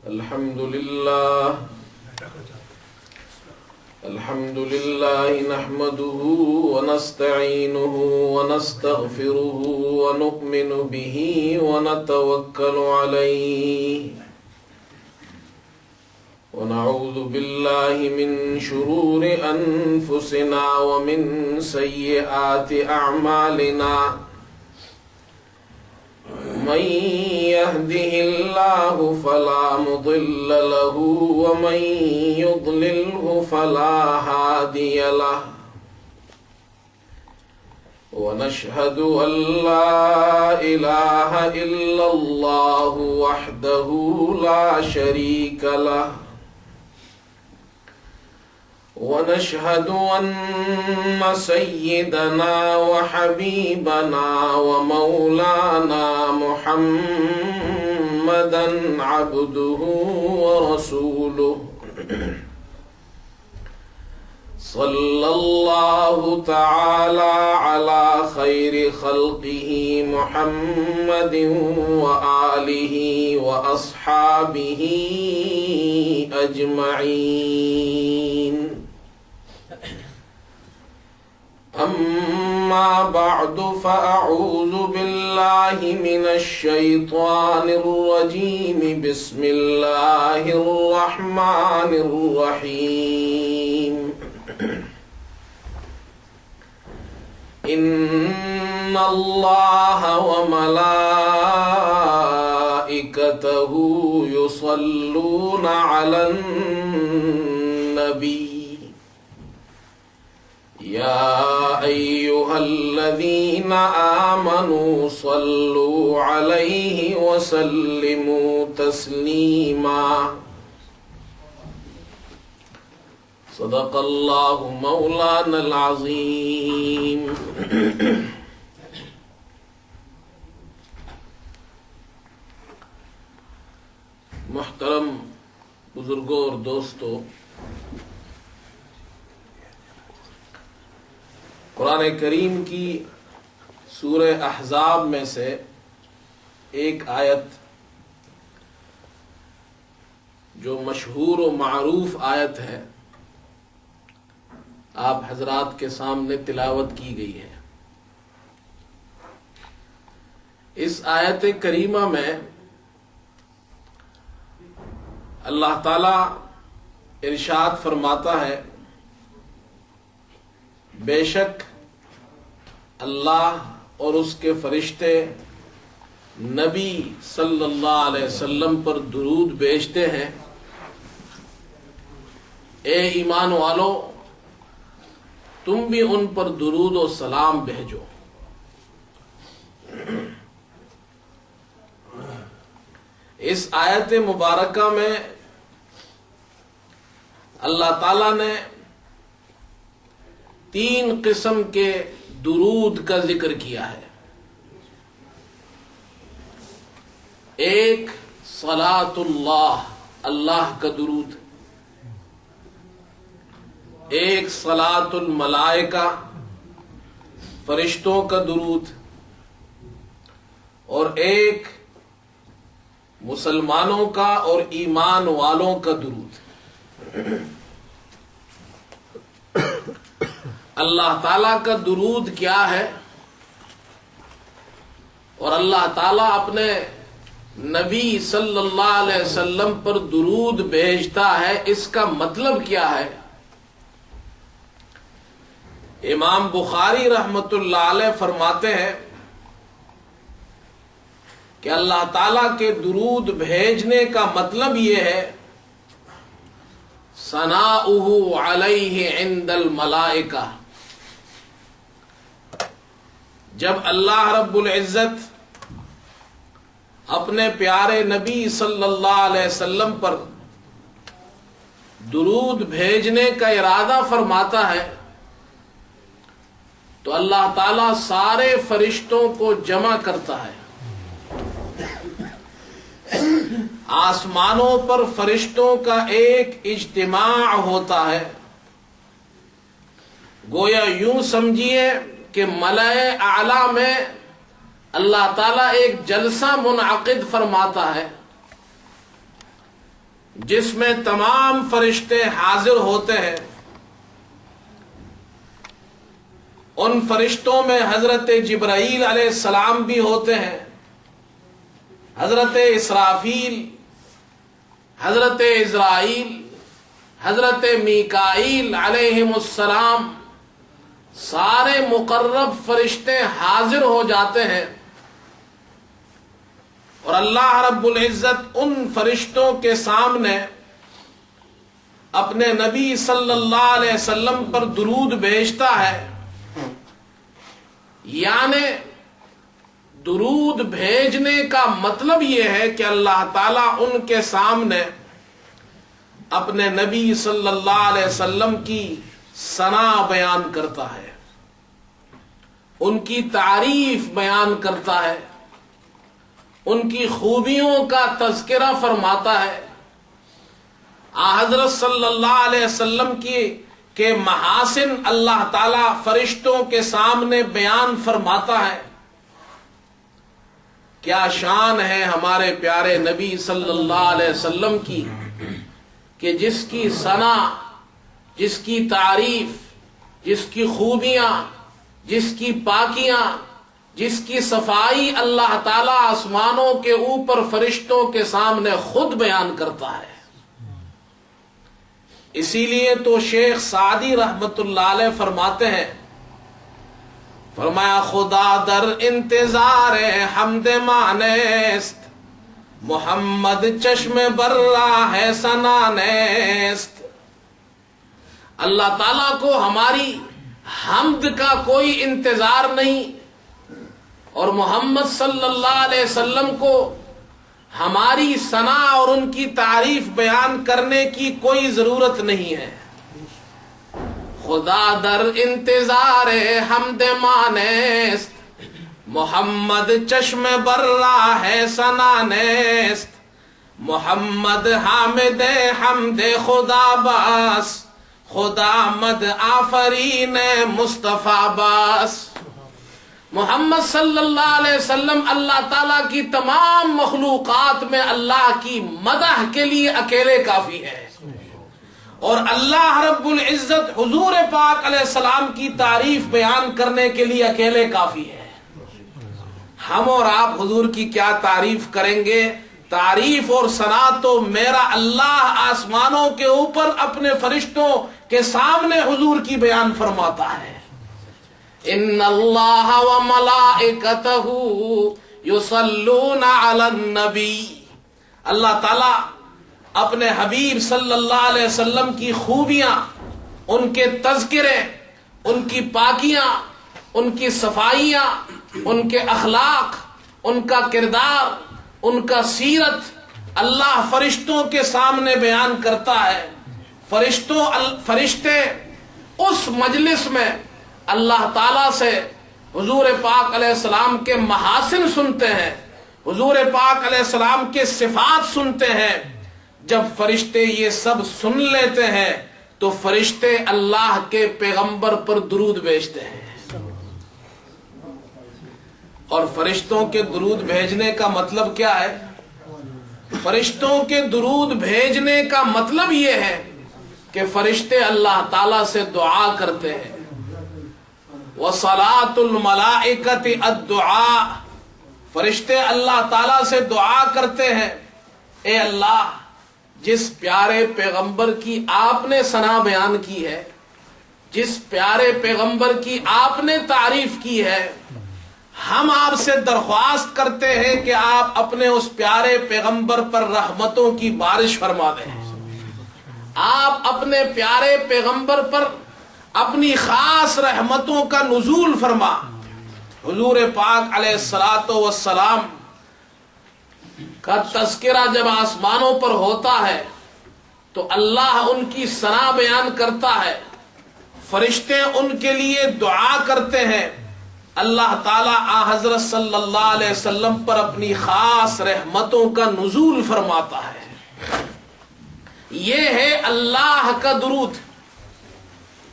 الحمد لله نحمده ونستعينه ونستغفره ونؤمن به ونتوكل عليه ونعوذ بالله من شرور أنفسنا ومن سيئات أعمالنا من يهده الله فلا مضل له ومن يضلله فلا هادي له ونشهد أن لا إله إلا الله وحده لا شريك له ونشهد أن سيدنا وحبيبنا ومولانا محمدا عبده ورسوله صلى الله تعالى على خير خلقه محمد وآله وأصحابه أجمعين أما بعد فأعوذ بالله من الشيطان الرجيم بسم الله الرحمن الرحيم إن الله وملائكته يصلون على النبي يا أيها الذين آمنوا صلوا عليه وسلموا تسليما صدق الله مولانا العظيم محترم بزرگوں اور دوستو، قرآن کریم کی سورہ احزاب میں سے ایک آیت جو مشہور و معروف آیت ہے آپ حضرات کے سامنے تلاوت کی گئی ہے۔ اس آیت کریمہ میں اللہ تعالی ارشاد فرماتا ہے، بے شک اللہ اور اس کے فرشتے نبی صلی اللہ علیہ وسلم پر درود بھیجتے ہیں۔ اے ایمان والو، تم بھی ان پر درود و سلام بھیجو۔ اس آیت مبارکہ میں اللہ تعالی نے 3 قسم کے درود کا ذکر کیا ہے۔ ایک صلاۃ اللہ، اللہ کا درود، ایک صلاۃ الملائکہ، فرشتوں کا درود، اور ایک مسلمانوں کا اور ایمان والوں کا درود۔ اللہ تعالیٰ کا درود کیا ہے اور اللہ تعالیٰ اپنے نبی صلی اللہ علیہ وسلم پر درود بھیجتا ہے، اس کا مطلب کیا ہے؟ امام بخاری رحمت اللہ علیہ فرماتے ہیں کہ اللہ تعالیٰ کے درود بھیجنے کا مطلب یہ ہے، ثناؤہ علیہ عند الملائکہ، جب اللہ رب العزت اپنے پیارے نبی صلی اللہ علیہ وسلم پر درود بھیجنے کا ارادہ فرماتا ہے تو اللہ تعالیٰ سارے فرشتوں کو جمع کرتا ہے۔ آسمانوں پر فرشتوں کا ایک اجتماع ہوتا ہے، گویا یوں سمجھیے کہ ملائے اعلیٰ میں اللہ تعالیٰ ایک جلسہ منعقد فرماتا ہے جس میں تمام فرشتے حاضر ہوتے ہیں. ان فرشتوں میں حضرت جبرائیل علیہ السلام بھی ہوتے ہیں، حضرت اسرافیل، حضرت عزرائیل، حضرت میکائیل علیہم السلام، سارے مقرب فرشتے حاضر ہو جاتے ہیں. اور اللہ رب العزت ان فرشتوں کے سامنے اپنے نبی صلی اللہ علیہ وسلم پر درود بھیجتا ہے. یعنی درود بھیجنے کا مطلب یہ ہے کہ اللہ تعالیٰ ان کے سامنے اپنے نبی صلی اللہ علیہ وسلم کی ثنا بیان کرتا ہے، ان کی تعریف بیان کرتا ہے، ان کی خوبیوں کا تذکرہ فرماتا ہے. حضرت صلی اللہ علیہ وسلم کے محاسن اللہ تعالی فرشتوں کے سامنے بیان فرماتا ہے. کیا شان ہے ہمارے پیارے نبی صلی اللہ علیہ وسلم کی کہ جس کی ثنا، جس کی تعریف، جس کی خوبیاں، جس کی پاکیاں، جس کی صفائی اللہ تعالیٰ آسمانوں کے اوپر فرشتوں کے سامنے خود بیان کرتا ہے. اسی لیے تو شیخ سعدی رحمت اللہ علیہ فرماتے ہیں، فرمایا خدا در انتظار حمد مانست، محمد چشم بر راہ ثنا نیست. اللہ تعالیٰ کو ہماری حمد کا کوئی انتظار نہیں، اور محمد صلی اللہ علیہ وسلم کو ہماری ثنا اور ان کی تعریف بیان کرنے کی کوئی ضرورت نہیں ہے. خدا در انتظار حمد مانست، محمد چشم بر راہ ثنا نیست. محمد حامد حمد خدا باس، خدا مد آفرین مصطفیٰ باس. محمد صلی اللہ علیہ وسلم اللہ تعالیٰ کی تمام مخلوقات میں اللہ کی مدح کے لیے اکیلے کافی ہے، اور اللہ رب العزت حضور پاک علیہ السلام کی تعریف بیان کرنے کے لیے اکیلے کافی ہے. ہم اور آپ حضور کی کیا تعریف کریں گے؟ تعریف اور ثنا تو میرا اللہ آسمانوں کے اوپر اپنے فرشتوں کے سامنے حضور کی بیان فرماتا ہے. ان اللہ وملائکتہ یصلون علی النبی. اللہ تعالیٰ اپنے حبیب صلی اللہ علیہ وسلم کی خوبیاں، ان کے تذکرے، ان کی پاکیاں، ان کی صفائیاں، ان کے اخلاق، ان کا کردار، ان کا سیرت اللہ فرشتوں کے سامنے بیان کرتا ہے. فرشتے اس مجلس میں اللہ تعالیٰ سے حضور پاک علیہ السلام کے محاسن سنتے ہیں، حضور پاک علیہ السلام کے صفات سنتے ہیں. جب فرشتے یہ سب سن لیتے ہیں تو فرشتے اللہ کے پیغمبر پر درود بھیجتے ہیں. اور فرشتوں کے درود بھیجنے کا مطلب کیا ہے؟ فرشتوں کے درود بھیجنے کا مطلب یہ ہے کہ فرشتے اللہ تعالیٰ سے دعا کرتے ہیں. وصلاۃ الملائکۃ الدعاء، فرشتے اللہ تعالیٰ سے دعا کرتے ہیں، اے اللہ جس پیارے پیغمبر کی آپ نے ثنا بیان کی ہے، جس پیارے پیغمبر کی آپ نے تعریف کی ہے، ہم آپ سے درخواست کرتے ہیں کہ آپ اپنے اس پیارے پیغمبر پر رحمتوں کی بارش فرما دیں. آپ اپنے پیارے پیغمبر پر اپنی خاص رحمتوں کا نزول فرما. حضور پاک علیہ الصلاۃ والسلام کا تذکرہ جب آسمانوں پر ہوتا ہے تو اللہ ان کی ثنا بیان کرتا ہے، فرشتے ان کے لیے دعا کرتے ہیں. اللہ تعالیٰ حضرت صلی اللہ علیہ وسلم پر اپنی خاص رحمتوں کا نزول فرماتا ہے. یہ ہے اللہ کا درود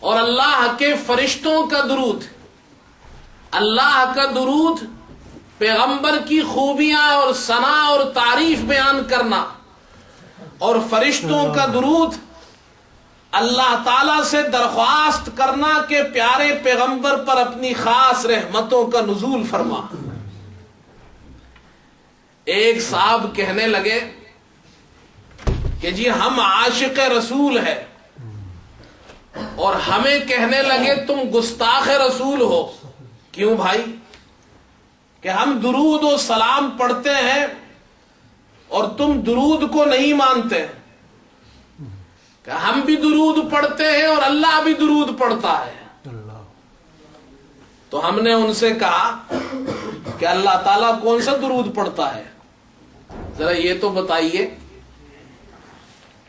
اور اللہ کے فرشتوں کا درود. اللہ کا درود پیغمبر کی خوبیاں اور ثنا اور تعریف بیان کرنا، اور فرشتوں کا درود اللہ تعالی سے درخواست کرنا کہ پیارے پیغمبر پر اپنی خاص رحمتوں کا نزول فرما۔ ایک صاحب کہنے لگے کہ جی ہم عاشق رسول ہیں، اور ہمیں کہنے لگے تم گستاخ رسول ہو۔ کیوں بھائی؟ کہ ہم درود و سلام پڑھتے ہیں اور تم درود کو نہیں مانتے، کہ ہم بھی درود پڑھتے ہیں اور اللہ بھی درود پڑھتا ہے۔ تو ہم نے ان سے کہا کہ اللہ تعالیٰ کون سا درود پڑھتا ہے؟ ذرا یہ تو بتائیے،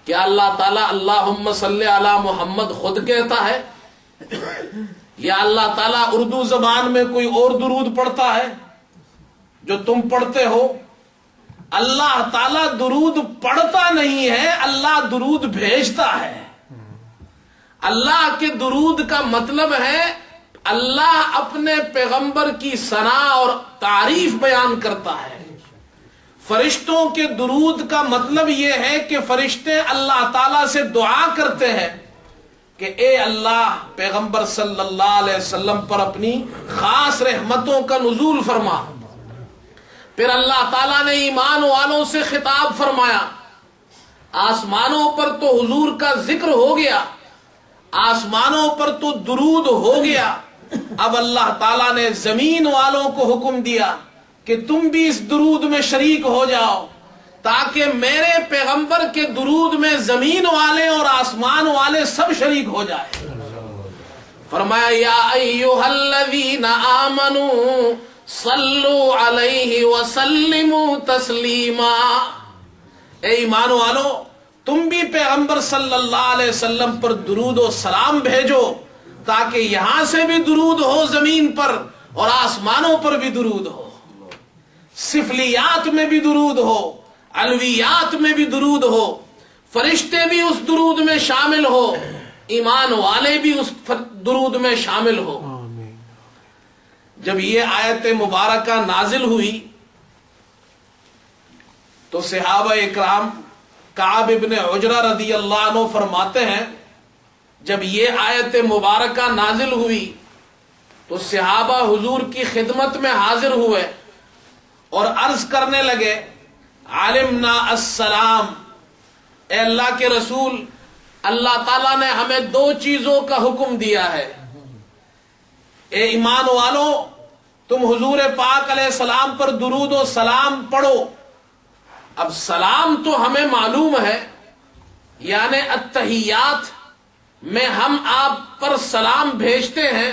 کیا اللہ تعالیٰ اللہم صلی علی محمد خود کہتا ہے، یا اللہ تعالیٰ اردو زبان میں کوئی اور درود پڑھتا ہے جو تم پڑھتے ہو؟ اللہ تعالیٰ درود پڑھتا نہیں ہے، اللہ درود بھیجتا ہے۔ اللہ کے درود کا مطلب ہے اللہ اپنے پیغمبر کی ثنا اور تعریف بیان کرتا ہے۔ فرشتوں کے درود کا مطلب یہ ہے کہ فرشتے اللہ تعالیٰ سے دعا کرتے ہیں کہ اے اللہ پیغمبر صلی اللہ علیہ وسلم پر اپنی خاص رحمتوں کا نزول فرما۔ پھر اللہ تعالیٰ نے ایمان والوں سے خطاب فرمایا، آسمانوں پر تو حضور کا ذکر ہو گیا، آسمانوں پر تو درود ہو گیا، اب اللہ تعالیٰ نے زمین والوں کو حکم دیا کہ تم بھی اس درود میں شریک ہو جاؤ، تاکہ میرے پیغمبر کے درود میں زمین والے اور آسمان والے سب شریک ہو جائے۔ فرمایا یا ایھا الذین آمنوا صلو علیہ وسلموا تسلیما، اے ایمان والو تم بھی پیغمبر صلی اللہ علیہ وسلم پر درود و سلام بھیجو، تاکہ یہاں سے بھی درود ہو زمین پر اور آسمانوں پر بھی درود ہو، سفلیات میں بھی درود ہو، علویات میں بھی درود ہو، فرشتے بھی اس درود میں شامل ہو، ایمان والے بھی اس درود میں شامل ہو۔ جب یہ آیت مبارکہ نازل ہوئی تو صحابہ اکرام کعب ابن عجرہ رضی اللہ عنہ فرماتے ہیں جب یہ آیت مبارکہ نازل ہوئی تو صحابہ حضور کی خدمت میں حاضر ہوئے اور عرض کرنے لگے علمنا السلام، اے اللہ کے رسول اللہ تعالیٰ نے ہمیں دو چیزوں کا حکم دیا ہے، اے ایمان والو تم حضور پاک علیہ السلام پر درود و سلام پڑھو۔ اب سلام تو ہمیں معلوم ہے، یعنی التحیات میں ہم آپ پر سلام بھیجتے ہیں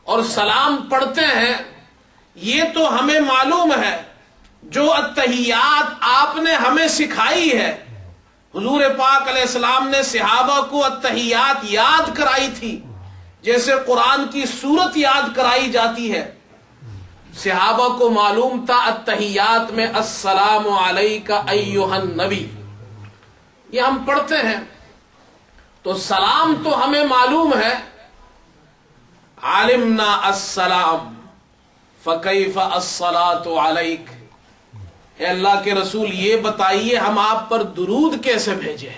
اور سلام پڑھتے ہیں، یہ تو ہمیں معلوم ہے۔ جو التحیات آپ نے ہمیں سکھائی ہے، حضور پاک علیہ السلام نے صحابہ کو التحیات یاد کرائی تھی، جیسے قرآن کی سورت یاد کرائی جاتی ہے۔ صحابہ کو معلوم تھا التحیات میں السلام علیک ایھا النبی، یہ ہم پڑھتے ہیں، تو سلام تو ہمیں معلوم ہے۔ علمنا السلام فکیف الصلاۃ علیک، اے اللہ کے رسول یہ بتائیے ہم آپ پر درود کیسے بھیجے،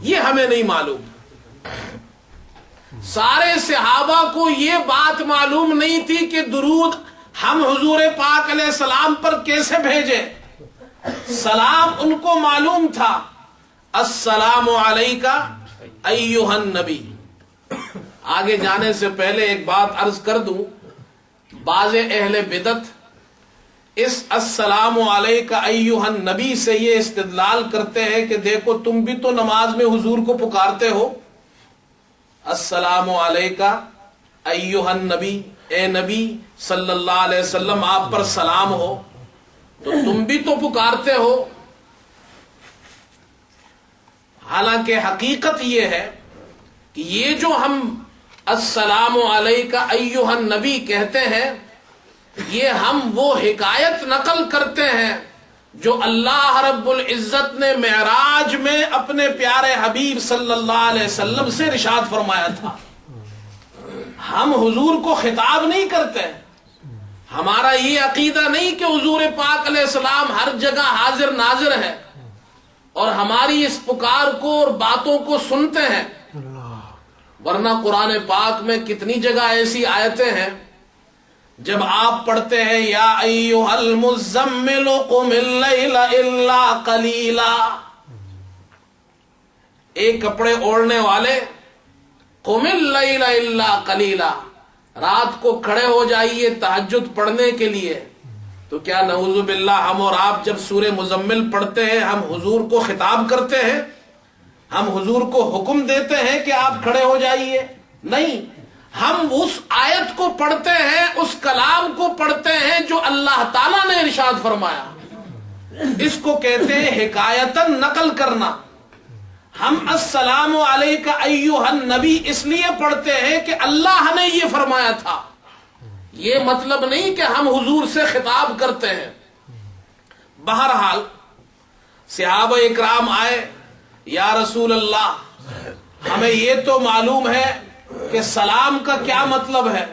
یہ ہمیں نہیں معلوم۔ سارے صحابہ کو یہ بات معلوم نہیں تھی کہ درود ہم حضور پاک علیہ السلام پر کیسے بھیجے۔ سلام ان کو معلوم تھا، السلام علیک ایھا النبی۔ آگے جانے سے پہلے ایک بات عرض کر دوں، بعض اہل بدعت اس السلام علیک ایھا النبی سے یہ استدلال کرتے ہیں کہ دیکھو تم بھی تو نماز میں حضور کو پکارتے ہو، السلام علیک ایھا النبی، اے نبی صلی اللہ علیہ وسلم آپ پر سلام ہو، تو تم بھی تو پکارتے ہو۔ حالانکہ حقیقت یہ ہے کہ یہ جو ہم السلام علیک ایھا النبی کہتے ہیں، یہ ہم وہ حکایت نقل کرتے ہیں جو اللہ رب العزت نے معراج میں اپنے پیارے حبیب صلی اللہ علیہ وسلم سے ارشاد فرمایا تھا۔ ہم حضور کو خطاب نہیں کرتے، ہمارا یہ عقیدہ نہیں کہ حضور پاک علیہ السلام ہر جگہ حاضر ناظر ہے، اور ہماری اس پکار کو اور باتوں کو سنتے ہیں. ورنہ قرآن پاک میں کتنی جگہ ایسی آیتیں ہیں جب آپ پڑھتے ہیں یا ایھا المزمل قم اللیل الا قلیلا، ایک کپڑے اوڑھنے والے، قم اللیل الا قلیلا، رات کو کھڑے ہو جائیے تہجد پڑھنے کے لیے. تو کیا نعوذ باللہ ہم اور آپ جب سورہ مزمل پڑھتے ہیں ہم حضور کو خطاب کرتے ہیں؟ ہم حضور کو حکم دیتے ہیں کہ آپ کھڑے ہو جائیے؟ نہیں، ہم اس آیت کو پڑھتے ہیں، اس کلام کو پڑھتے ہیں جو اللہ تعالیٰ نے ارشاد فرمایا. اس کو کہتے ہیں حکایتاً نقل کرنا. ہم السلام علیکہ ایھا النبی اس لیے پڑھتے ہیں کہ اللہ نے یہ فرمایا تھا. یہ مطلب نہیں کہ ہم حضور سے خطاب کرتے ہیں. بہرحال صحابہ اکرام آئے، یا رسول اللہ ہمیں یہ تو معلوم ہے کہ سلام کا کیا مطلب ہے،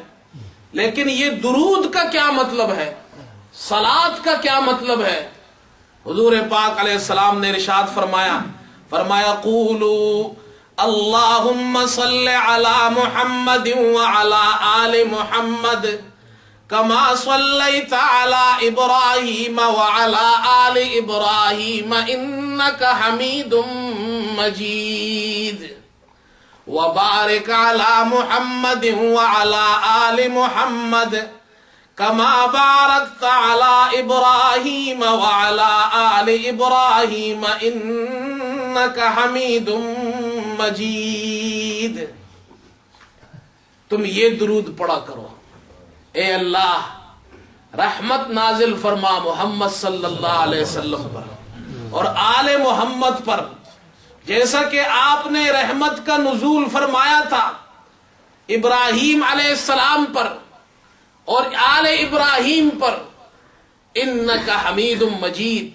لیکن یہ درود کا کیا مطلب ہے، صلاۃ کا کیا مطلب ہے؟ حضور پاک علیہ السلام نے ارشاد فرمایا قولوا اللہم صل علی محمد وعلی آل محمد کما صلیت علی ابراہیم وعلی آل ابراہیم انک حمید مجید وبارک علی محمد وعلی آل محمد کما بارکت علی ابراہیم وعلی آل ابراہیم انک حمید مجید. تم یہ درود پڑھا کرو، اے اللہ رحمت نازل فرما محمد صلی اللہ علیہ وسلم پر اور آل محمد پر، جیسا کہ آپ نے رحمت کا نزول فرمایا تھا ابراہیم علیہ السلام پر اور آل ابراہیم پر. انک حمید مجید،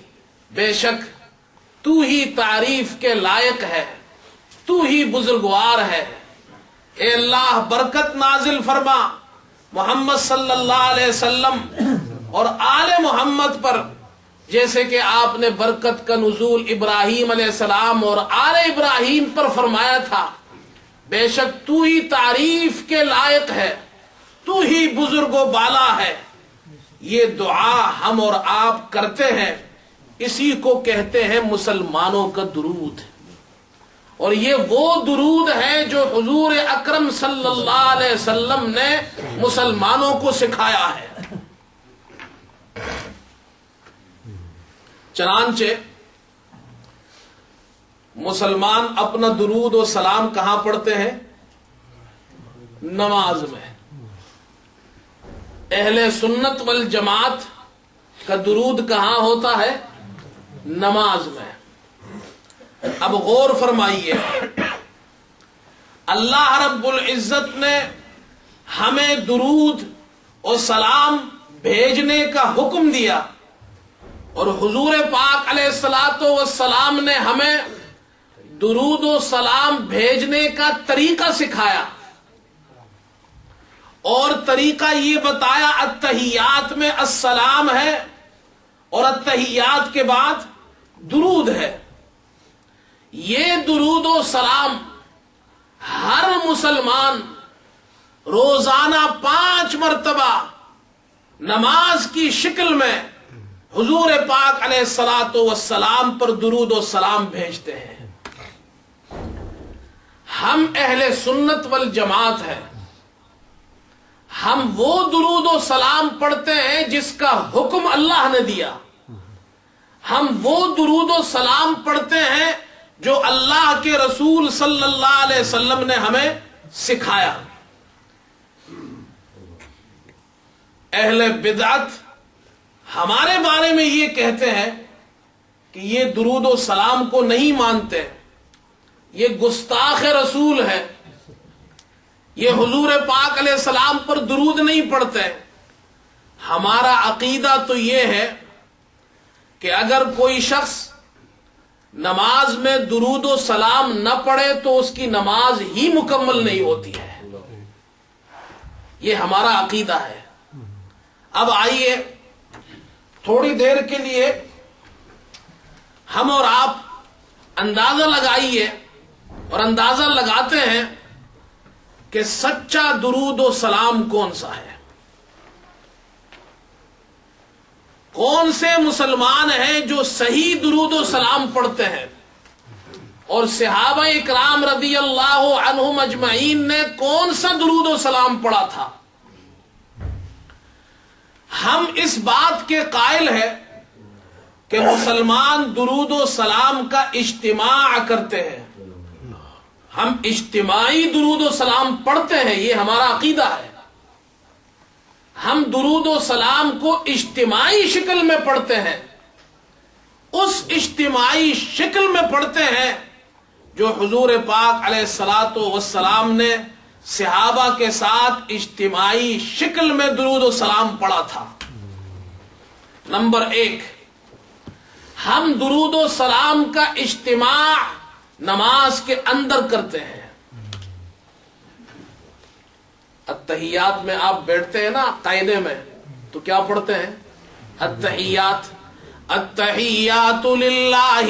بے شک تو ہی تعریف کے لائق ہے، تو ہی بزرگوار ہے. اے اللہ برکت نازل فرما محمد صلی اللہ علیہ وسلم اور آل محمد پر، جیسے کہ آپ نے برکت کا نزول ابراہیم علیہ السلام اور آل ابراہیم پر فرمایا تھا. بے شک تو ہی تعریف کے لائق ہے، تو ہی بزرگ و بالا ہے. یہ دعا ہم اور آپ کرتے ہیں، اسی کو کہتے ہیں مسلمانوں کا درود. اور یہ وہ درود ہے جو حضور اکرم صلی اللہ علیہ وسلم نے مسلمانوں کو سکھایا ہے. چنانچہ مسلمان اپنا درود و سلام کہاں پڑھتے ہیں؟ نماز میں. اہل سنت والجماعت کا درود کہاں ہوتا ہے؟ نماز میں. اب غور فرمائیے، اللہ رب العزت نے ہمیں درود اور سلام بھیجنے کا حکم دیا اور حضور پاک علیہ الصلوۃ والسلام نے ہمیں درود و سلام بھیجنے کا طریقہ سکھایا اور طریقہ یہ بتایا التحیات میں السلام ہے اور التحیات کے بعد درود ہے. یہ درود و سلام ہر مسلمان روزانہ 5 مرتبہ نماز کی شکل میں حضور پاک علیہ الصلوۃ والسلام پر درود و سلام بھیجتے ہیں. ہم اہل سنت والجماعت ہیں. ہم وہ درود و سلام پڑھتے ہیں جس کا حکم اللہ نے دیا. ہم وہ درود و سلام پڑھتے ہیں جو اللہ کے رسول صلی اللہ علیہ وسلم نے ہمیں سکھایا. اہل بدعت ہمارے بارے میں یہ کہتے ہیں کہ یہ درود و سلام کو نہیں مانتے، یہ گستاخ رسول ہے، یہ حضور پاک علیہ السلام پر درود نہیں پڑھتے. ہمارا عقیدہ تو یہ ہے کہ اگر کوئی شخص نماز میں درود و سلام نہ پڑھے تو اس کی نماز ہی مکمل نہیں ہوتی ہے. یہ ہمارا عقیدہ ہے. اب آئیے تھوڑی دیر کے لیے ہم اور آپ اندازہ لگائیے اور اندازہ لگاتے ہیں کہ سچا درود و سلام کون سا ہے. کون سے مسلمان ہیں جو صحیح درود و سلام پڑھتے ہیں، اور صحابہ اکرام رضی اللہ عنہم اجمعین نے کون سا درود و سلام پڑھا تھا. ہم اس بات کے قائل ہیں کہ مسلمان درود و سلام کا اجتماع کرتے ہیں، ہم اجتماعی درود و سلام پڑھتے ہیں، یہ ہمارا عقیدہ ہے. ہم درود و سلام کو اجتماعی شکل میں پڑھتے ہیں، اس اجتماعی شکل میں پڑھتے ہیں جو حضور پاک علیہ الصلوۃ والسلام نے صحابہ کے ساتھ اجتماعی شکل میں درود و سلام پڑھا تھا. نمبر 1، ہم درود و سلام کا اجتماع نماز کے اندر کرتے ہیں. التحیات میں آپ بیٹھتے ہیں نا قاعدے میں، تو کیا پڑھتے ہیں؟ التحیات، التحیات للہ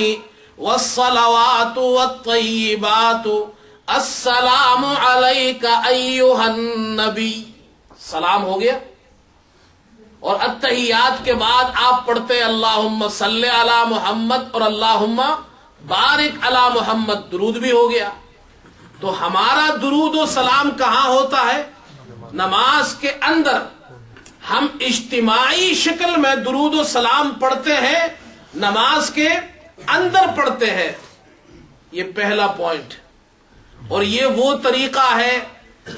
والصلوات والطیبات السلام علیک ایھا النبی. سلام ہو گیا. اور التحیات کے بعد آپ پڑھتے اللہم صلی علی محمد اور اللہم بارک علی محمد، درود بھی ہو گیا. تو ہمارا درود و سلام کہاں ہوتا ہے؟ نماز کے اندر. ہم اجتماعی شکل میں درود و سلام پڑھتے ہیں، نماز کے اندر پڑھتے ہیں. یہ پہلا پوائنٹ. اور یہ وہ طریقہ ہے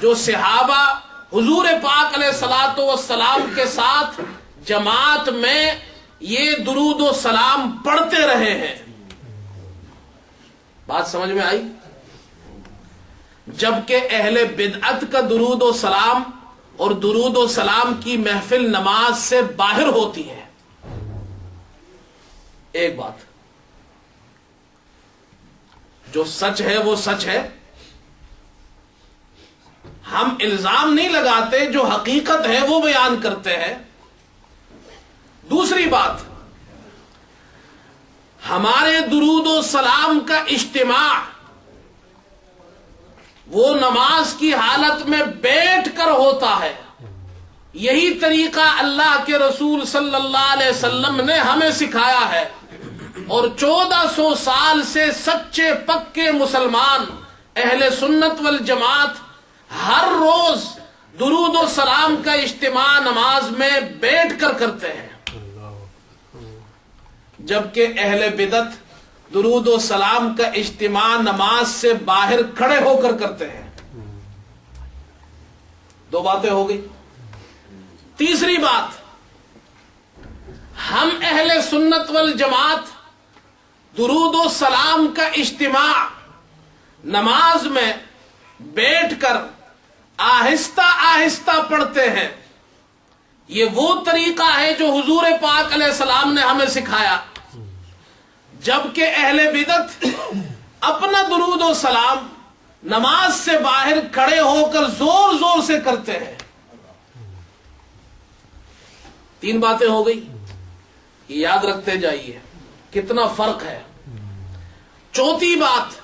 جو صحابہ حضور پاک علیہ الصلوۃ والسلام کے ساتھ جماعت میں یہ درود و سلام پڑھتے رہے ہیں. بات سمجھ میں آئی؟ جبکہ اہل بدعت کا درود و سلام اور درود و سلام کی محفل نماز سے باہر ہوتی ہے. ایک بات جو سچ ہے وہ سچ ہے، ہم الزام نہیں لگاتے، جو حقیقت ہے وہ بیان کرتے ہیں. دوسری بات، ہمارے درود و سلام کا اجتماع وہ نماز کی حالت میں بیٹھ کر ہوتا ہے. یہی طریقہ اللہ کے رسول صلی اللہ علیہ وسلم نے ہمیں سکھایا ہے، اور 1400 سال سے سچے پکے مسلمان اہل سنت والجماعت ہر روز درود و سلام کا اجتماع نماز میں بیٹھ کر کرتے ہیں. جبکہ اہل بدعت درود و سلام کا اجتماع نماز سے باہر کھڑے ہو کر کرتے ہیں. دو باتیں ہو گئی. تیسری بات، ہم اہل سنت والجماعت درود و سلام کا اجتماع نماز میں بیٹھ کر آہستہ آہستہ پڑھتے ہیں. یہ وہ طریقہ ہے جو حضور پاک علیہ السلام نے ہمیں سکھایا. جبکہ اہل بدعت اپنا درود و سلام نماز سے باہر کھڑے ہو کر زور زور سے کرتے ہیں. 3 باتیں ہو گئی، یاد رکھتے جائیے کتنا فرق ہے. چوتھی بات،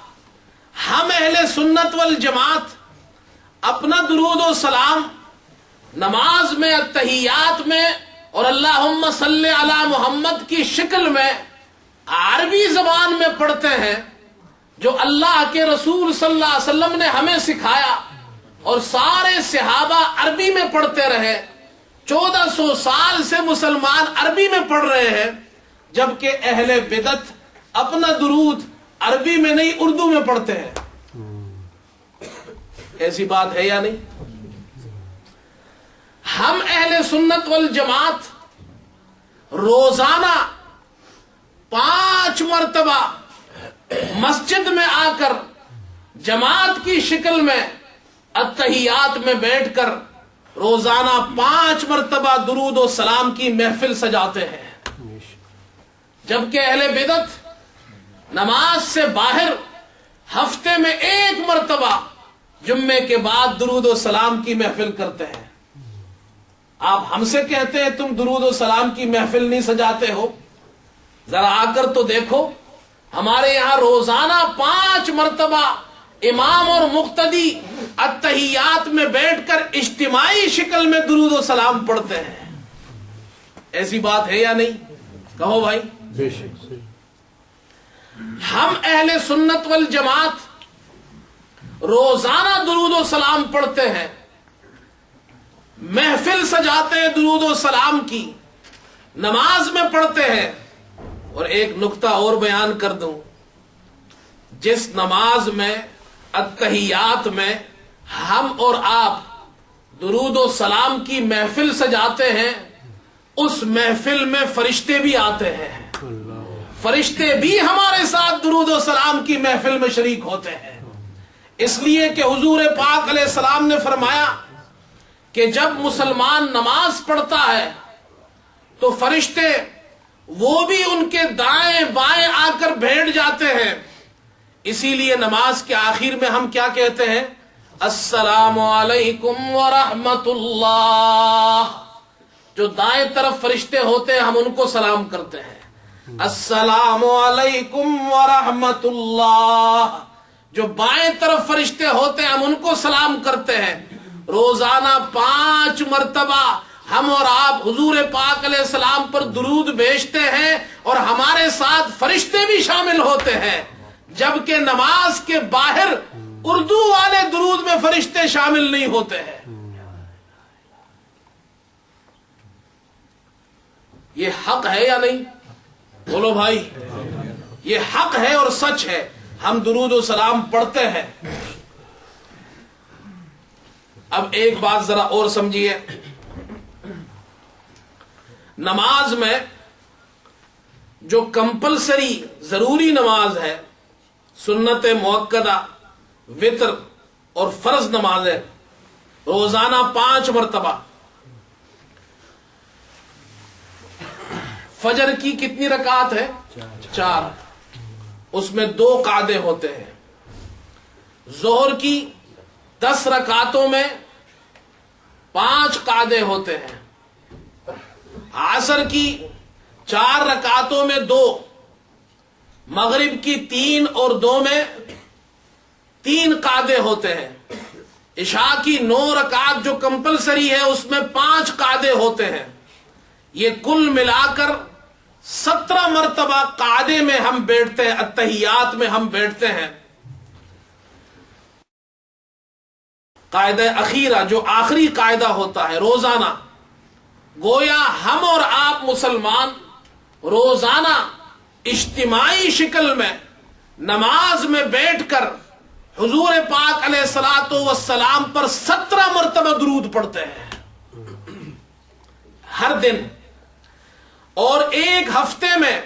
ہم اہل سنت والجماعت اپنا درود و سلام نماز میں التحیات میں اور اللہم صلی علی محمد کی شکل میں عربی زبان میں پڑھتے ہیں، جو اللہ کے رسول صلی اللہ علیہ وسلم نے ہمیں سکھایا، اور سارے صحابہ عربی میں پڑھتے رہے. 1400 سال سے مسلمان عربی میں پڑھ رہے ہیں، جبکہ اہل بدعت اپنا درود عربی میں نہیں اردو میں پڑھتے ہیں. ایسی بات ہے یا نہیں؟ ہم اہل سنت والجماعت روزانہ 5 مرتبہ مسجد میں آ کر جماعت کی شکل میں التحیات میں بیٹھ کر روزانہ 5 مرتبہ درود و سلام کی محفل سجاتے ہیں. جبکہ اہل بدعت نماز سے باہر ہفتے میں 1 مرتبہ جمعے کے بعد درود و سلام کی محفل کرتے ہیں. آپ ہم سے کہتے ہیں تم درود و سلام کی محفل نہیں سجاتے ہو، ذرا آ کر تو دیکھو ہمارے یہاں روزانہ 5 مرتبہ امام اور مقتدی التحیات میں بیٹھ کر اجتماعی شکل میں درود و سلام پڑھتے ہیں. ایسی بات ہے یا نہیں؟ کہو بھائی. بے شک. ہم اہل سنت والجماعت روزانہ درود و سلام پڑھتے ہیں، محفل سجاتے ہیں درود و سلام کی، نماز میں پڑھتے ہیں. اور ایک نقطہ اور بیان کر دوں، جس نماز میں التحیات میں ہم اور آپ درود و سلام کی محفل سجاتے ہیں، اس محفل میں فرشتے بھی آتے ہیں. فرشتے بھی ہمارے ساتھ درود و سلام کی محفل میں شریک ہوتے ہیں. اس لیے کہ حضور پاک علیہ السلام نے فرمایا کہ جب مسلمان نماز پڑھتا ہے تو فرشتے وہ بھی ان کے دائیں بائیں آ کر بیٹھ جاتے ہیں. اسی لیے نماز کے آخر میں ہم کیا کہتے ہیں؟ السلام علیکم ورحمۃ اللہ. جو دائیں طرف فرشتے ہوتے ہیں ہم ان کو سلام کرتے ہیں، السلام علیکم ورحمۃ اللہ. جو بائیں طرف فرشتے ہوتے ہیں ہم ان کو سلام کرتے ہیں. روزانہ 5 مرتبہ ہم اور آپ حضور پاک علیہ السلام پر درود بھیجتے ہیں اور ہمارے ساتھ فرشتے بھی شامل ہوتے ہیں. جبکہ نماز کے باہر اردو والے درود میں فرشتے شامل نہیں ہوتے ہیں. یہ حق ہے یا نہیں؟ بولو بھائی. یہ حق ہے اور سچ ہے. ہم درود و سلام پڑھتے ہیں. اب ایک بات ذرا اور سمجھیے، نماز میں جو کمپلسری ضروری نماز ہے، سنت مؤکدہ، وتر اور فرض نماز ہے، روزانہ 5 مرتبہ. فجر کی کتنی رکعت ہے؟ 4. اس میں 2 قعدے ہوتے ہیں. ظہر کی 10 رکعتوں میں 5 قعدے ہوتے ہیں. عصر کی 4 رکعتوں میں 2، مغرب کی 3 اور 2 میں 3 قعدے ہوتے ہیں. عشاء کی 9 رکعت جو کمپلسری ہے اس میں 5 قعدے ہوتے ہیں. یہ کل ملا کر 17 مرتبہ قعدے میں ہم بیٹھتے ہیں، التحیات میں ہم بیٹھتے ہیں. قاعدہ اخیرہ جو آخری قاعدہ ہوتا ہے روزانہ، گویا ہم اور آپ مسلمان روزانہ اجتماعی شکل میں نماز میں بیٹھ کر حضور پاک علیہ الصلوۃ والسلام پر 17 مرتبہ درود پڑھتے ہیں ہر دن. اور ایک ہفتے میں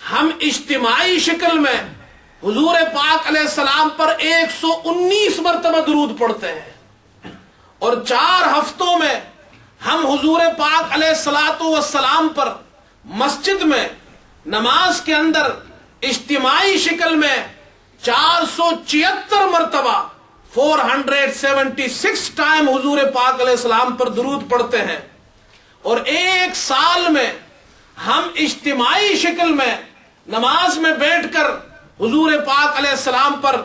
ہم اجتماعی شکل میں حضور پاک علیہ السلام پر 119 مرتبہ درود پڑھتے ہیں. اور 4 ہفتوں میں ہم حضور پاک علیہ الصلوۃ والسلام پر مسجد میں نماز کے اندر اجتماعی شکل میں 476 مرتبہ 476 ٹائم حضور پاک علیہ السلام پر درود پڑھتے ہیں. اور 1 سال میں ہم اجتماعی شکل میں نماز میں بیٹھ کر حضور پاک علیہ السلام پر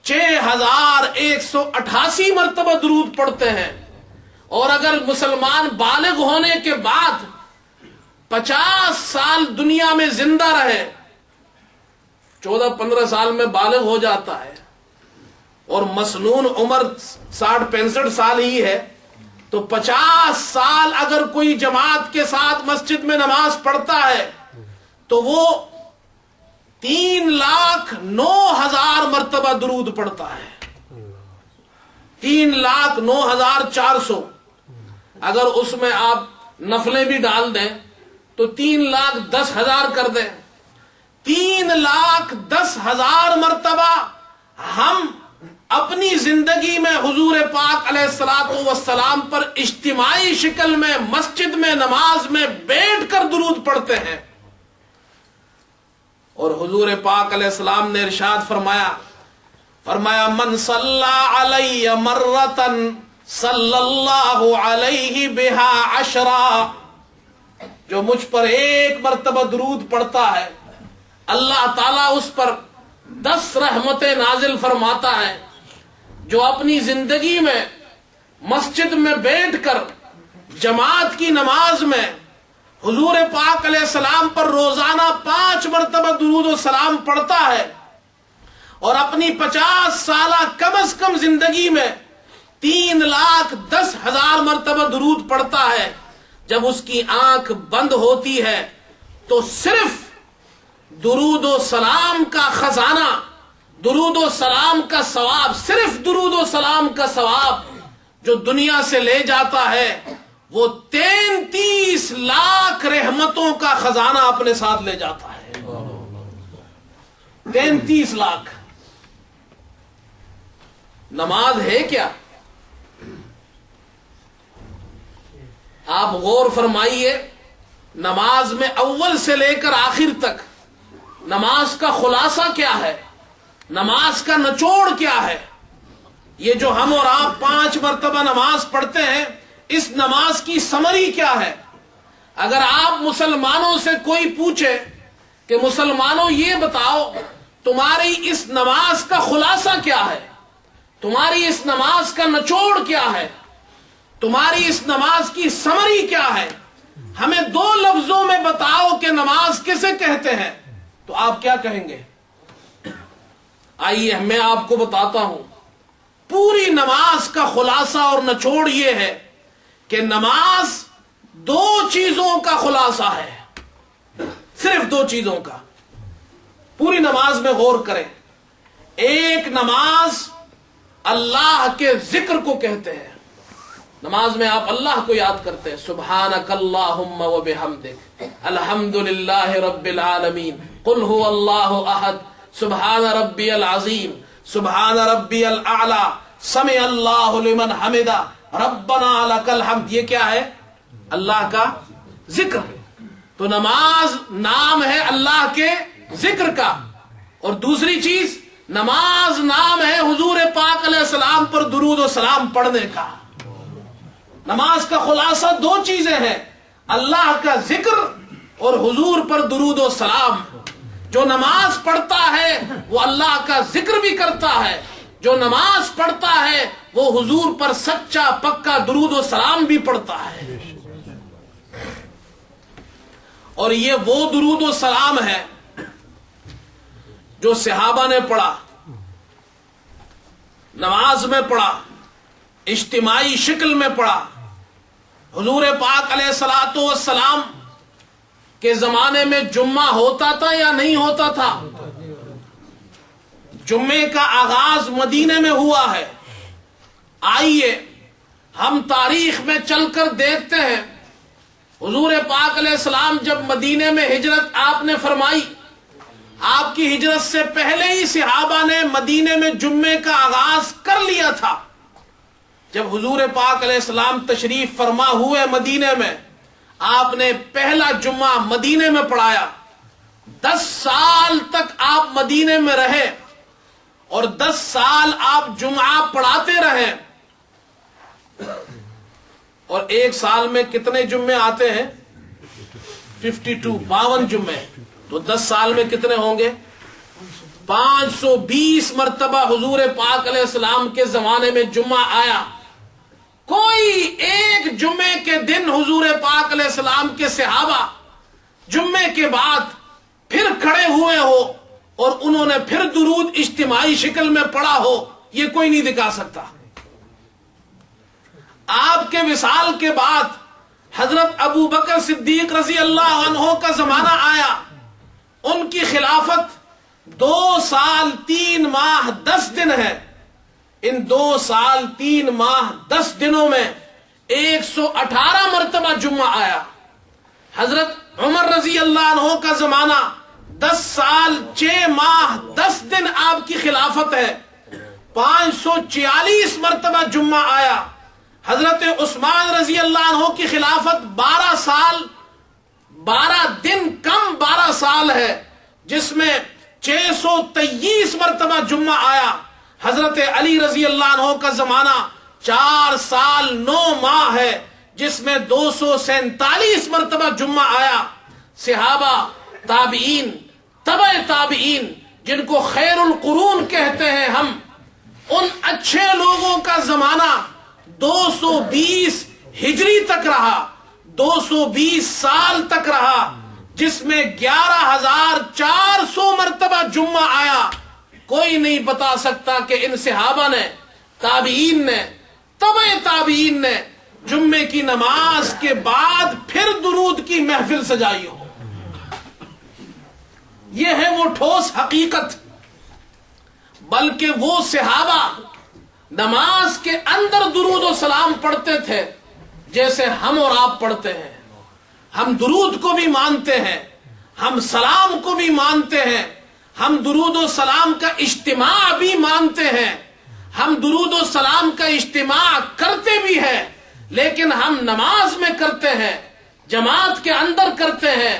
6188 مرتبہ درود پڑھتے ہیں. اور اگر مسلمان بالغ ہونے کے بعد 50 سال دنیا میں زندہ رہے، 14-15 سال میں بالغ ہو جاتا ہے اور مسنون عمر 60-65 سال ہی ہے، تو 50 سال اگر کوئی جماعت کے ساتھ مسجد میں نماز پڑھتا ہے تو وہ 3,09,000 مرتبہ درود پڑھتا ہے. 3,09,400. اگر اس میں آپ نفلیں بھی ڈال دیں تو 3,10,000 کر دیں. 3,10,000 مرتبہ ہم اپنی زندگی میں حضور پاک علیہ الصلوۃ والسلام پر اجتماعی شکل میں مسجد میں نماز میں بیٹھ کر درود پڑھتے ہیں. اور حضور پاک علیہ السلام نے ارشاد فرمایا من صلی علی مرتن صلی اللہ علیہ بہا عشرا. جو مجھ پر 1 مرتبہ درود پڑھتا ہے اللہ تعالیٰ اس پر 10 رحمتیں نازل فرماتا ہے. جو اپنی زندگی میں مسجد میں بیٹھ کر جماعت کی نماز میں حضور پاک علیہ السلام پر روزانہ 5 مرتبہ درود و سلام پڑھتا ہے اور اپنی 50 سالہ کم از کم زندگی میں 3,10,000 مرتبہ درود پڑھتا ہے، جب اس کی آنکھ بند ہوتی ہے تو صرف درود و سلام کا خزانہ، درود و سلام کا ثواب، صرف درود و سلام کا ثواب جو دنیا سے لے جاتا ہے وہ 33 لاکھ رحمتوں کا خزانہ اپنے ساتھ لے جاتا ہے. 33 لاکھ. نماز ہے کیا؟ آپ غور فرمائیے، نماز میں اول سے لے کر آخر تک نماز کا خلاصہ کیا ہے، نماز کا نچوڑ کیا ہے. یہ جو ہم اور آپ 5 مرتبہ نماز پڑھتے ہیں، اس نماز کی سمری کیا ہے؟ اگر آپ مسلمانوں سے کوئی پوچھے کہ مسلمانوں یہ بتاؤ تمہاری اس نماز کا خلاصہ کیا ہے، تمہاری اس نماز کا نچوڑ کیا ہے، تمہاری اس نماز کی سمری کیا ہے، ہمیں 2 لفظوں میں بتاؤ کہ نماز کسے کہتے ہیں، تو آپ کیا کہیں گے؟ آئیے میں آپ کو بتاتا ہوں. پوری نماز کا خلاصہ اور نچوڑ یہ ہے کہ نماز 2 چیزوں کا خلاصہ ہے، صرف 2 چیزوں کا. پوری نماز میں غور کریں. ایک، نماز اللہ کے ذکر کو کہتے ہیں. نماز میں آپ اللہ کو یاد کرتے ہیں، سبحانک اللہم و بحمدک، الحمدللہ رب العالمین، قل هو اللہ احد، سبحان ربی العظیم، سبحان ربی الاعلی، سمع اللہ لمن حمدہ، ربنا لک الحمد. یہ کیا ہے؟ اللہ کا ذکر. تو نماز نام ہے اللہ کے ذکر کا. اور دوسری چیز، نماز نام ہے حضور پاک علیہ السلام پر درود و سلام پڑھنے کا. نماز کا خلاصہ 2 چیزیں ہیں، اللہ کا ذکر اور حضور پر درود و سلام. جو نماز پڑھتا ہے وہ اللہ کا ذکر بھی کرتا ہے، جو نماز پڑھتا ہے وہ حضور پر سچا پکا درود و سلام بھی پڑھتا ہے. اور یہ وہ درود و سلام ہے جو صحابہ نے پڑھا، نماز میں پڑھا، اجتماعی شکل میں پڑھا. حضور پاک علیہ الصلوۃ والسلام کے زمانے میں جمعہ ہوتا تھا یا نہیں ہوتا تھا؟ جمعے کا آغاز مدینے میں ہوا ہے. آئیے ہم تاریخ میں چل کر دیکھتے ہیں، حضور پاک علیہ السلام جب مدینے میں ہجرت آپ نے فرمائی، آپ کی ہجرت سے پہلے ہی صحابہ نے مدینے میں جمعے کا آغاز کر لیا تھا. جب حضور پاک علیہ السلام تشریف فرما ہوئے مدینے میں، آپ نے پہلا جمعہ مدینے میں پڑھایا. 10 سال تک آپ مدینے میں رہے اور 10 سال آپ جمعہ پڑھاتے رہے. اور 1 سال میں کتنے جمعے آتے ہیں؟ 52 جمعے. تو 10 سال میں کتنے ہوں گے؟ 520 مرتبہ حضور پاک علیہ السلام کے زمانے میں جمعہ آیا. کوئی ایک جمعے کے دن حضور پاک علیہ السلام کے صحابہ جمعے کے بعد پھر کھڑے ہوئے ہو اور انہوں نے پھر درود اجتماعی شکل میں پڑھا ہو، یہ کوئی نہیں دکھا سکتا. آپ کے وصال کے بعد حضرت ابو بکر صدیق رضی اللہ عنہ کا زمانہ آیا. ان کی خلافت 2 سال 3 ماہ 10 دن ہے. ان 2 سال 3 ماہ 10 دنوں میں 118 مرتبہ جمعہ آیا. حضرت عمر رضی اللہ عنہ کا زمانہ 10 سال 6 ماہ 10 دن آپ کی خلافت ہے، 546 مرتبہ جمعہ آیا. حضرت عثمان رضی اللہ عنہ کی خلافت 12 سال 12 دن کم 12 سال ہے، جس میں 623 مرتبہ جمعہ آیا. حضرت علی رضی اللہ عنہ کا زمانہ 4 سال 9 ماہ ہے، جس میں 247 مرتبہ جمعہ آیا. صحابہ، تابعین تبع تابعین جن کو خیر القرون کہتے ہیں ہم، ان اچھے لوگوں کا زمانہ 220 ہجری تک رہا، 220 سال تک رہا، جس میں 11,400 مرتبہ جمعہ آیا۔ کوئی نہیں بتا سکتا کہ ان صحابہ نے، تابعین نے، تبع تابعین نے جمعے کی نماز کے بعد پھر درود کی محفل سجائی ہو۔ یہ ہے وہ ٹھوس حقیقت۔ بلکہ وہ صحابہ نماز کے اندر درود و سلام پڑھتے تھے جیسے ہم اور آپ پڑھتے ہیں۔ ہم درود کو بھی مانتے ہیں، ہم سلام کو بھی مانتے ہیں، ہم درود و سلام کا اجتماع بھی مانتے ہیں، ہم درود و سلام کا اجتماع کرتے بھی ہیں، لیکن ہم نماز میں کرتے ہیں، جماعت کے اندر کرتے ہیں،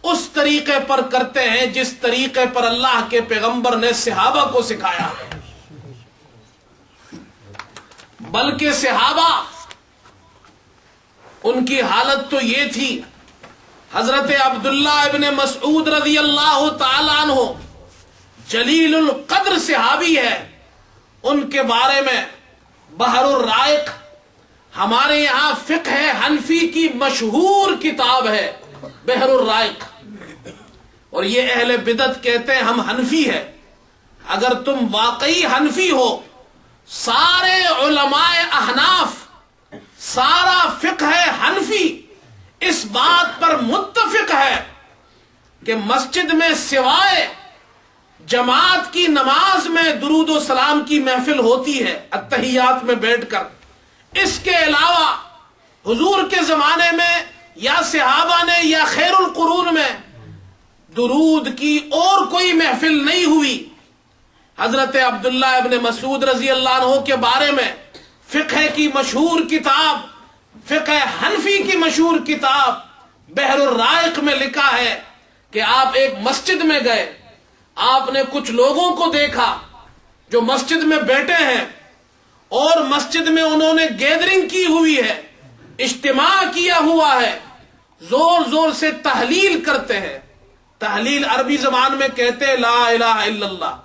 اس طریقے پر کرتے ہیں جس طریقے پر اللہ کے پیغمبر نے صحابہ کو سکھایا ہے۔ بلکہ صحابہ، ان کی حالت تو یہ تھی، حضرت عبداللہ ابن مسعود رضی اللہ تعالی عنہ جلیل القدر صحابی ہے، ان کے بارے میں بحر الرائق، ہمارے یہاں فقہ حنفی کی مشہور کتاب ہے بحر الرائق، اور یہ اہل بدعت کہتے ہیں ہم حنفی ہیں۔ اگر تم واقعی حنفی ہو، سارے علماء احناف، سارا فقہ حنفی اس بات پر متفق ہے کہ مسجد میں سوائے جماعت کی نماز میں درود و سلام کی محفل ہوتی ہے اتحیات میں بیٹھ کر، اس کے علاوہ حضور کے زمانے میں یا صحابہ نے یا خیر القرون میں درود کی اور کوئی محفل نہیں ہوئی۔ حضرت عبداللہ ابن مسعود رضی اللہ عنہ کے بارے میں فقہ کی مشہور کتاب، فقہ حنفی کی مشہور کتاب بحر الرائق میں لکھا ہے کہ آپ ایک مسجد میں گئے، آپ نے کچھ لوگوں کو دیکھا جو مسجد میں بیٹھے ہیں اور مسجد میں انہوں نے گیدرنگ کی ہوئی ہے، اجتماع کیا ہوا ہے، زور زور سے تحلیل کرتے ہیں۔ تحلیل عربی زبان میں کہتے ہیں لا الہ الا اللہ،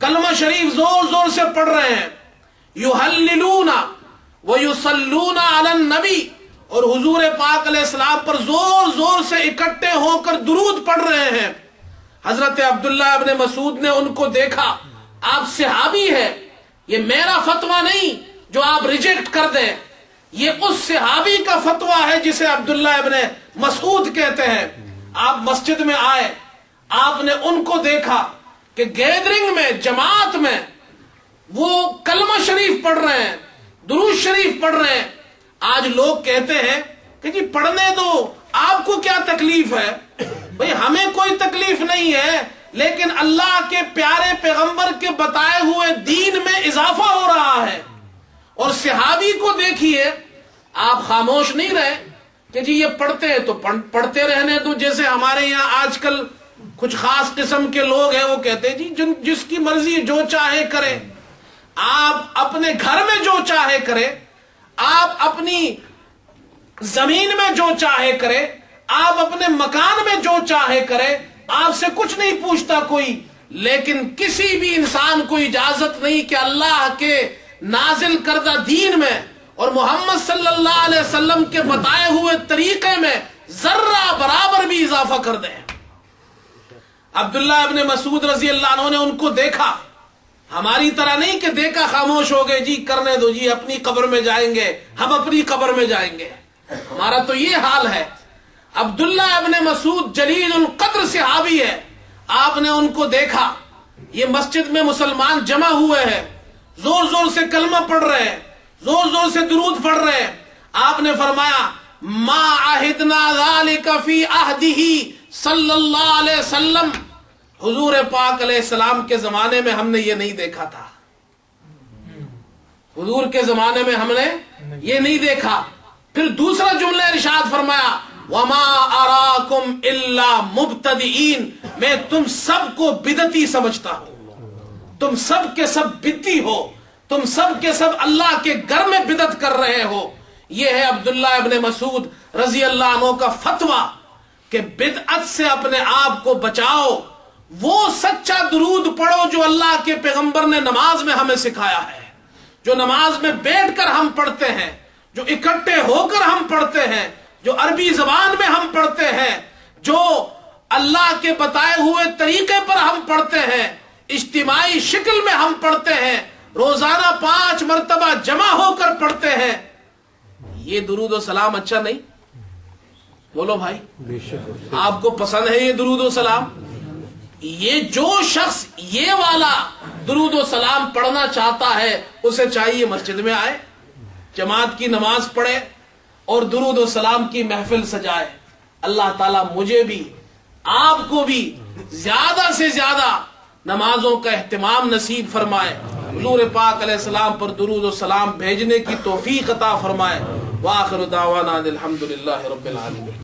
کلمہ شریف زور زور سے پڑھ رہے ہیں، یحللون ویصلون علی النبی، اور حضور پاک علیہ السلام پر زور زور سے اکٹھے ہو کر درود پڑھ رہے ہیں۔ حضرت عبداللہ ابن مسعود نے ان کو دیکھا، آپ صحابی ہے، یہ میرا فتویٰ نہیں جو آپ ریجیکٹ کر دیں، یہ اس صحابی کا فتویٰ ہے جسے عبداللہ ابن مسعود کہتے ہیں۔ آپ مسجد میں آئے، آپ نے ان کو دیکھا کہ گیدرنگ میں، جماعت میں وہ کلمہ شریف پڑھ رہے ہیں، درود شریف پڑھ رہے ہیں۔ آج لوگ کہتے ہیں کہ جی پڑھنے دو، آپ کو کیا تکلیف ہے؟ بھئی ہمیں کوئی تکلیف نہیں ہے، لیکن اللہ کے پیارے پیغمبر کے بتائے ہوئے دین میں اضافہ ہو رہا ہے۔ اور صحابی کو دیکھیے، آپ خاموش نہیں رہے کہ جی یہ پڑھتے ہیں تو پڑھتے رہنے دو، جیسے ہمارے یہاں آج کل کچھ خاص قسم کے لوگ ہیں، وہ کہتے ہیں جی جس کی مرضی جو چاہے کرے۔ آپ اپنے گھر میں جو چاہے کرے، آپ اپنی زمین میں جو چاہے کرے، آپ اپنے مکان میں جو چاہے کرے، آپ سے کچھ نہیں پوچھتا کوئی، لیکن کسی بھی انسان کو اجازت نہیں کہ اللہ کے نازل کردہ دین میں اور محمد صلی اللہ علیہ وسلم کے بتائے ہوئے طریقے میں ذرہ برابر بھی اضافہ کر دیں۔ عبداللہ ابن مسعود رضی اللہ عنہ نے ان کو دیکھا، ہماری طرح نہیں کہ دیکھا خاموش ہو گئے، جی کرنے دو جی، اپنی قبر میں جائیں گے، ہم اپنی قبر میں جائیں گے۔ ہمارا تو یہ حال ہے۔ عبداللہ ابن مسعود جلیل القدر صحابی ہے، آپ نے ان کو دیکھا، یہ مسجد میں مسلمان جمع ہوئے ہیں، زور زور سے کلمہ پڑھ رہے ہیں، زور زور سے درود پڑھ رہے ہیں۔ آپ نے فرمایا ما عہدنا ذالک فی عہدہ صلی اللہ علیہ وسلم، حضور پاک علیہ السلام کے زمانے میں ہم نے یہ نہیں دیکھا تھا، حضور کے زمانے میں ہم نے یہ نہیں دیکھا۔ پھر دوسرا جملہ ارشاد فرمایا وما اراکم الا مبتدئین، میں تم سب کو بدعتی سمجھتا ہوں، تم سب کے سب بدعتی ہو، تم سب کے سب اللہ کے گھر میں بدعت کر رہے ہو۔ یہ ہے عبداللہ ابن مسعود رضی اللہ عنہ کا فتویٰ کہ بدعت سے اپنے آپ کو بچاؤ، وہ سچا درود پڑھو جو اللہ کے پیغمبر نے نماز میں ہمیں سکھایا ہے، جو نماز میں بیٹھ کر ہم پڑھتے ہیں، جو اکٹھے ہو کر ہم پڑھتے ہیں، جو عربی زبان میں ہم پڑھتے ہیں، جو اللہ کے بتائے ہوئے طریقے پر ہم پڑھتے ہیں، اجتماعی شکل میں ہم پڑھتے ہیں، روزانہ 5 مرتبہ جمع ہو کر پڑھتے ہیں، یہ درود و سلام اچھا نہیں؟ بولو بھائی، آپ کو پسند ہے یہ درود و سلام؟ یہ جو شخص یہ والا درود و سلام پڑھنا چاہتا ہے اسے چاہیے مسجد میں آئے، جماعت کی نماز پڑھے اور درود و سلام کی محفل سجائے۔ اللہ تعالیٰ مجھے بھی آپ کو بھی زیادہ سے زیادہ نمازوں کا اہتمام نصیب فرمائے، حضور پاک علیہ السلام پر درود و سلام بھیجنے کی توفیق عطا فرمائے۔ وآخر دعوانا الحمدللہ رب العالمین۔